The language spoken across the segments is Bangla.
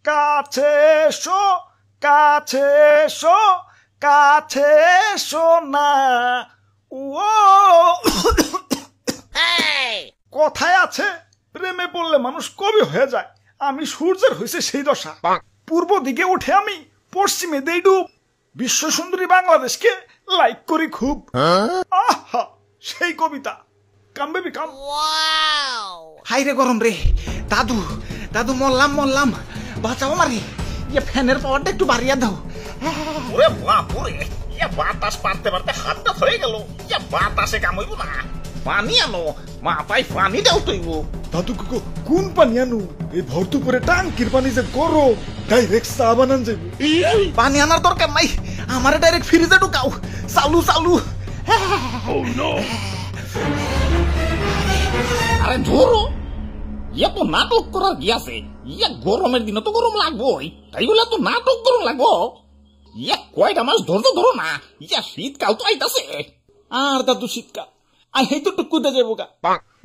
কাছে এসো, কাছে এসো, কাছে এসো না। ও কথায় আছে, প্রেমে পড়লে মানুষ কবি হয়ে যায়। আমি সূর্যের হয়েছে সেই দশা। পূর্ব দিকে উঠে আমি পশ্চিমে দেই ডুব। বিশ্ব সুন্দরী বাংলাদেশকে লাইক করি খুব। আহা, সেই কবিতা। কাম বেবি কাম। হাই রে গরম রে, দাদু দাদু মরলাম মরলাম, বাঁচাও মারি। ইয়ে ফ্যানের পাওয়ারটা একটু বাড়িয়ে দাও। ওরে বাপুরে, ইয়া বাতাস পারতে পারতে হাতটা হয়ে গেল। ইয়া বাতাসে কামইব না, পানি আনো, মাথায় পানি দাও তৈব। দাদু কোন পানি আনু? এই ভর্তু করে টাঙ্কির পানি যে গরম, ডাইরেক্ট চা বানান যাইব। পানি আনার দরকার নাই, আমারে ডাইরেক্ট ফ্রিজে ঢুকাও। চালু চালু। আরে ধরো, ইয়া তো নাটক করার কি আছে? ইয়া গরমের দিনে তো গরম লাগবোই, তাই বলে তো নাটক গরম লাগবো? ইয়া কয়টা মাস ধৈর্য ধরো না, ইয়া শীতকাল তো আইতাছে। আর দাদু শীতকাল আই হেই তো টুকুতে যাবো গা।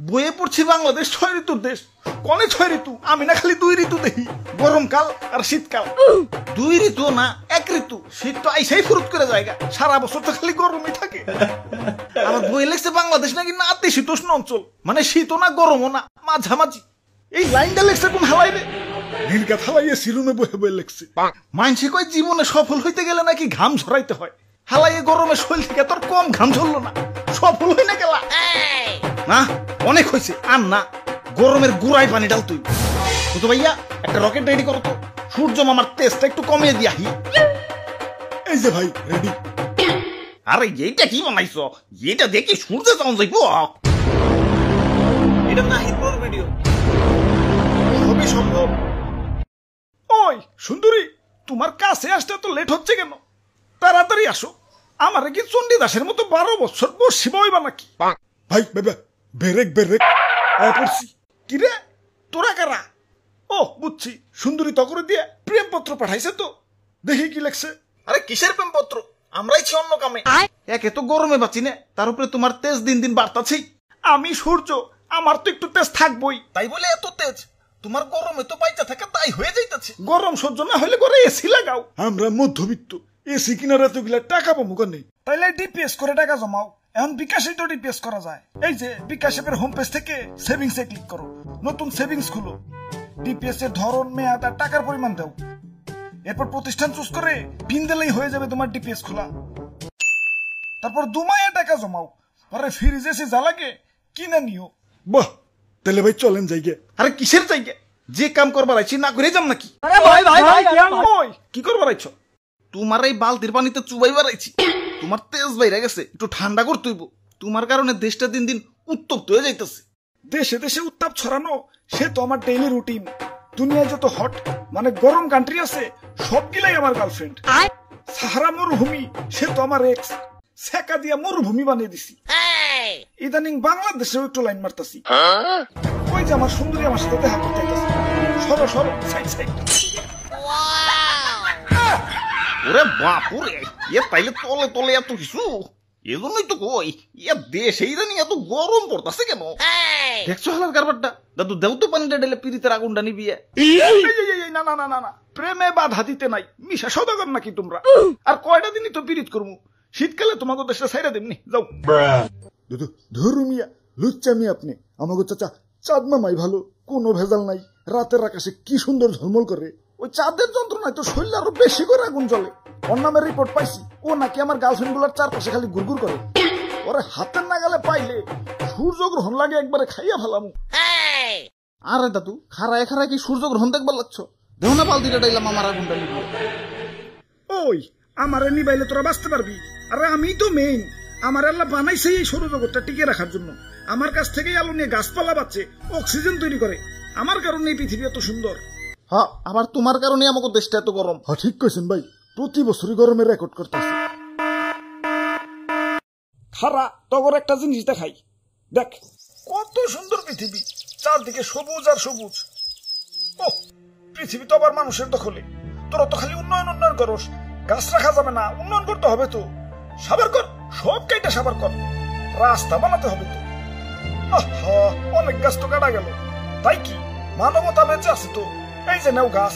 বইয়ে পড়ছি বাংলাদেশ 6 ঋতুর দেশ। কোনে 6 ঋতু? আমি না খালি 2 ঋতু দেখি, গরমকাল আর শীতকাল। 2 ঋতু না, 1 ঋতু। শীত তো আইসাই ফুরুত করে জায়গা, সারা বছর তো খালি গরমই থাকে। আমার বইয়ে লেখছে বাংলাদেশ নাকি নাতিশীতোষ্ণ অঞ্চল, মানে শীতও না গরমও না, মাঝামাঝি। এই লাইনটা লেখছে কোন হালাই রে? নির্গাত হালাইয়ে সিলুমে বহে বয়ে লেখছে। মানসি কয় জীবনে সফল হইতে গেলে নাকি ঘাম ঝরাইতে হয়। হালাইয়ে গরমে শরীর থেকে তোর কম ঘাম ঝরলো না, সফল হই না গেলা। না অনেক হয়েছে, আর না, গরমের গুড়াই পানি ডাল তুই। তো ভাইয়া একটা রকেট রেডি করো তো, সূর্য মামার তেজটা একটু কমিয়ে দিয়াহি। এই যে ভাই রেডি। আরে এইটা কি বানাইছো? এটা দেখি সূর্য চান যাইব। এটা না হিটবোর ভিডিও, সবই সম্ভব। ওই সুন্দরী, তোমার কাছে আসতে তো লেট হচ্ছে কেন? তাড়াতাড়ি আসো। আমারে কি চণ্ডীদাসের মতো 12 বছর বসি বইবা নাকি? ভাই বেবে বেরেক বেরেক আয় পড়ছি। কিরে তোরা কারা? ও বুঝছি, সুন্দরী তকরে দিয়ে প্রেমপত্র পাঠাইছে তো, দেখি কি লেখছে। আরে কিসের প্রেমপত্র? আমরাই ছি অন্য কামে। একে তো গরমে বাঁচি না, তার উপরে তোমার তেজ দিন দিন বাড়তাছেই। আমি সূর্য, আমার তো একটু তেজ থাকবই। তাই বলে এত তেজ? তোমার গরমে তো পাইতে থাকে, তাই হয়ে যাইতাছে। গরম সহ্য না হইলে করে এসি লাগাও। আমরা মধ্যবিত্ত, এসি কিনার এতগুলা টাকা পাবো কেন? তাইলে ডিপিএস করে টাকা জমাও। এখন বিকাশে তো ডিপিএস করা যায়। এই যে বিকাশ অ্যাপের হোম পেজ থেকে সেভিংস এ ক্লিক করো, নতুন সেভিংস খুলো, ডিপিএস এর ধরন, মেয়াদ আর টাকার পরিমাণ দাও। এরপর প্রতিষ্ঠান চুজ করে পিন দিলেই হয়ে যাবে তোমার ডিপিএস খোলা। তারপর 2 মাসে টাকা জমাও, পরে ফ্রিজ এসে যা লাগে কিনে নিও। বাহ, তাহলে ভাই চলেন যাইগে। আরে কিসের জায়গা? যে কাম করবার আইছি না করে যাম নাকি? ওই কি করবার আইছো? তোমার এই বালতির পানিতে চুবাইবার আইছি। তোমার তেজ বাইরে গেছে, একটু ঠান্ডা করতে হইব। তোমার কারণে দেশটা দিন দিন উত্তপ্ত হয়ে যাইতেছে। দেশে দেশে উত্তাপ ছড়ানো সে তো আমার ডেইলি রুটিন। দুনিয়ায় যত হট মানে গরম কান্ট্রি আছে সবগুলাই আমার গার্লফ্রেন্ড। সাহারা মরুভূমি সে তো আমার এক্স, সেকা দিয়া মরুভূমি বানিয়ে দিছি। ইদানিং বাংলাদেশেও একটু লাইন মারতাছি। ওই যে আমার সুন্দরী আমার সাথে দেখা করতে আইতাছে। সরো সরো, সাইড সাইড। ওরে বাপুরে, ইয়ে তাইলে তলে তলে এত কিছু। এজন্যই তো কই, ইয়া দেশে ইদানি এত গরম পড়তাছে কেন? দেখছো হালার কারবারটা? দাদু দেও তো পানিটা ঢেলে পিরিতের আগুনটা নিবিয়ে। না না না না না, প্রেমে বাধা দিতে নাই। মিশা সদাগর নাকি তোমরা? আর কয়টা দিনই তো পিরিত করবো, শীতকালে তোমাকে দেশটা ছাইরা দেমনি। যাও দাদু, ধরু মিয়া লুচ্চামি আপনি। আমাকে চাচা চাঁদ মামাই ভালো, কোনো ভেজাল নাই। রাতের আকাশে কি সুন্দর ঝলমল করে। ওই চাঁদের যন্ত্রণায় তো শরীর আরো বেশি করে আগুন জ্বলে। ওর নামের রিপোর্ট পাইছি, ও নাকি আমার গার্লফ্রেন্ড গুলার চারপাশে খালি গুড়গুড় করে। ওরে হাতের নাগালে পাইলে সূর্যগ্রহণ লাগে একবারে খাইয়া ফেলামু। আরে দাদু, খারায় খারায় কি সূর্যগ্রহণ দেখবার লাগছো? দেও না বালতিটা ডাইলাম আমার আগুনটা নিবি। ওই আমারে নিবাইলে তোরা বাঁচতে পারবি? আরে আমি তো মেইন। আমার আল্লাহ বানাইছে এই সৌরজগৎটা টিকে রাখার জন্য। আমার কাছ থেকেই আলো নিয়ে গাছপালা বাঁচে, অক্সিজেন তৈরি করে। আমার কারণে এই পৃথিবী এত সুন্দর। হ্যাঁ, আবার তোমার কারণে আমাকে দেশটা এত গরম। হ্যাঁ ঠিক কইছেন ভাই, প্রতি বছরই গরমের রেকর্ড করতেছে। খারা তগর একটা জিনিস দেখাই, দেখ কত সুন্দর পৃথিবী, চারদিকে সবুজ আর সবুজ। ও পৃথিবী তো আবার মানুষের দখলে। তোরা তো খালি উন্নয়ন উন্নয়ন করস, গাছ রাখা যাবে না, উন্নয়ন করতে হবে তো। সাবার কর, সব কাইটা সাবার কর, রাস্তা বানাতে হবে তো। আহা, অনেক গাছ তো কাটা গেল, তাই কি মানবতা বেঁচে আছে তো। এই যে নাও গাছ।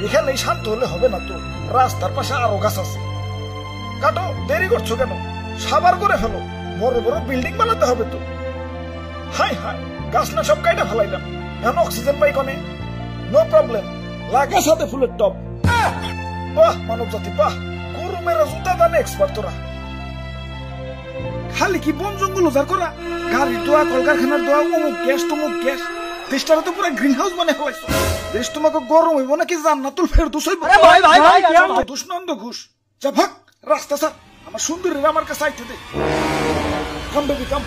এখানে শান্ত হলে হবে না তো, রাস্তার পাশে আরো গাছ আছে। কাটো, দেরি করছো কেন? সাবার করে ফেলো, বড় বড় বিল্ডিং বানাতে হবে তো। হাই হাই, গাছ না সব কাইটা ফেলাইলাম, এখন অক্সিজেন পাই কনে? নো প্রবলেম, লাগা সাথে ফুলের টপ। বাহ মানব জাতি বাহ, গরু মেরা জুতা দানে এক্সপার্ট তোরা। খালি কি বন জঙ্গল উজাড় করা, গাড়ির দোয়া, কলকারখানার দোয়া, অমুক গ্যাস তমুক গ্যাস, দেশটারে তো পুরো গ্রিন হাউস বানিয়ে ফেলাইছো। দেশ তোমাকে গরম হইব নাকি জান্নাতুল ফেরদৌস হইব? দুষ্ণন্দ ঘুষ, যা ভাগ রাস্তা স্যার, আমার সুন্দরীরা আমার কাছে আইতে দে। কাম বেবি কাম।